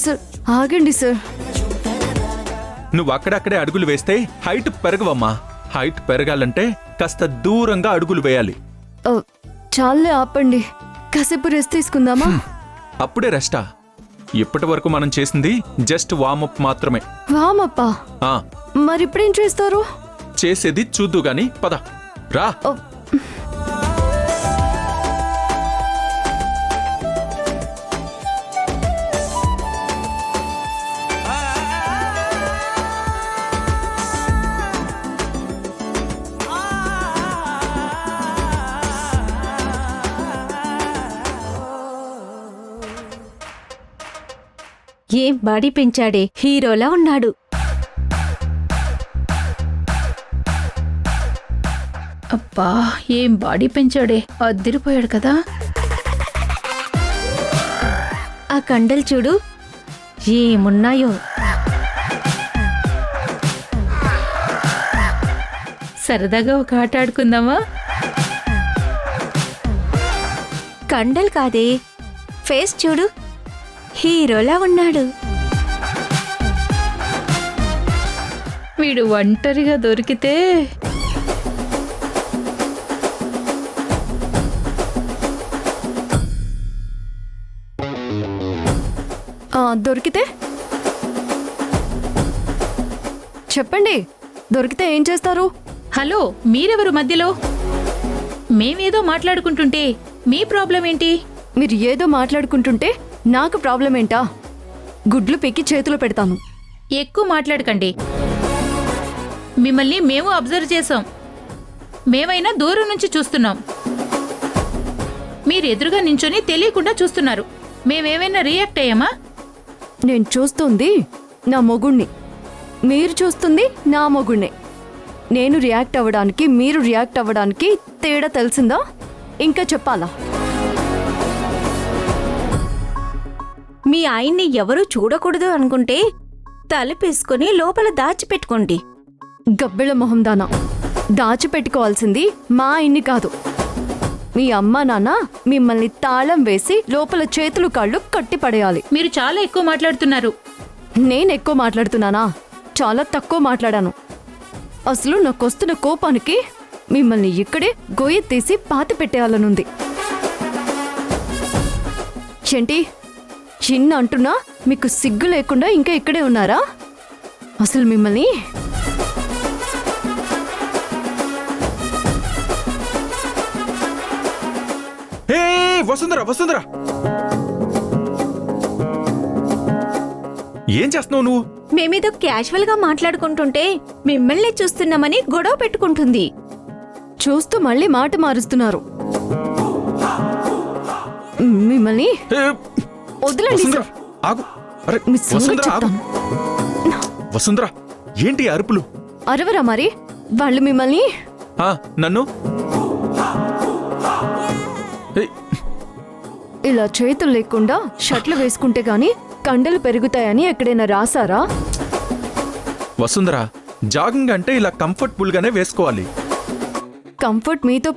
Sir ఆగండి sir. నువ్వు అక్కడక్కడే అడుగులు వేస్తే హైట్ పెరగవమ్మా. హైట్ పెరగాలంటే కాస్త దూరంగా అడుగులు వేయాలి. చాలే ఆపండి, కాసేపు రెస్ట్ తీసుకుందామా? అప్పుడే రెస్టా? ఇప్పటి వరకు మనం చేసింది జస్ట్ వార్మప్ మాత్రమే. వామప్పా? మరి ఇప్పుడేం చేస్తారు? చేసేది చూద్దు గాని పద రా. ఏం బాడీ పెంచాడే, హీరోలా ఉన్నాడు. అబ్బా ఏం బాడీ పెంచాడే, అద్దిరిపోయాడు కదా. ఆ కండలు చూడు ఏమున్నాయో. సరదాగా ఒక ఆట ఆడుకుందామా? కండలు కాదే, ఫేస్ చూడు హీరోలా ఉన్నాడు. వీడు ఒంటరిగా దొరికితే దొరికితే చెప్పండి, దొరికితే ఏం చేస్తారు? హలో, మీరెవరు మధ్యలో? మేమేదో మాట్లాడుకుంటుంటే మీ ప్రాబ్లం ఏంటి? మీరు ఏదో మాట్లాడుకుంటుంటే నాకు ప్రాబ్లం ఏంటా? గుడ్లు పీకి చేతిలో పెడతాను. ఎక్కువ మాట్లాడకండి. మిమ్మల్ని మేము అబ్జర్వ్ చేసాం. మేమైనా దూరం నుంచి చూస్తున్నాం. మీరు ఎదురుగా నించొని తెలియకుండా చూస్తున్నారు. మేమేమైనా రియాక్ట్ అయ్యామా? నేను చూస్తుంది నా మొగుణ్ణి, మీరు చూస్తుంది నా మొగుణ్ణి. నేను రియాక్ట్ అవ్వడానికి మీరు రియాక్ట్ అవ్వడానికి తేడా తెలిసిందా? ఇంకా చెప్పాలా? మీ ఆయన్ని ఎవరూ చూడకూడదు అనుకుంటే తలుపేసుకుని లోపల దాచిపెట్టుకోండి. గబ్బెళ మొహం దానా, దాచిపెట్టుకోవాల్సింది మా ఆయన్ని కాదు. మీ అమ్మా నాన్న మిమ్మల్ని తాళం వేసి లోపల చేతులు కాళ్ళు కట్టి పడేయాలి. మీరు చాలా ఎక్కువ మాట్లాడుతున్నారు. నేను ఎక్కువ మాట్లాడుతున్నానా? చాలా తక్కువ మాట్లాడాను. అసలు నాకొస్తున్న కోపానికి మిమ్మల్ని ఇక్కడే గొయ్యి తీసి పాతి పెట్టేయాలనుంది. ఏంటి చిన్న అంటున్నా మీకు సిగ్గు లేకుండా ఇంకా ఇక్కడే ఉన్నారా? అసలు మిమ్మల్ని వసుంధరా, వసుంధరా, ఏం చేస్తున్నావు నువ్వు? మేమేదో క్యాజువల్ గా మాట్లాడుకుంటుంటే మిమ్మల్ని చూస్తున్నామని గొడవ పెట్టుకుంటుంది. చూస్తూ మళ్ళీ మాట మారుస్తున్నారు. మిమ్మల్ని వదలండి సార్. ఆగు. అరే మీ సంగతి వసుంధరా, ఆగు. చెప్తాను. వసుంధరా, ఏంటి అరుపులు? అరవరా మరి? వాళ్ళు మిమ్మల్ని నన్ను ఇలా చేతులు లేకుండా షర్ట్లు వేసుకుంటే గాని కండలు పెరుగుతాయని ఎక్కడైనా రాసారా? వసుంధరా, జాగింగ్ అంటే ఇలా కంఫర్టబుల్ గానే వేసుకోవాలి. కంఫర్ట్ మీతో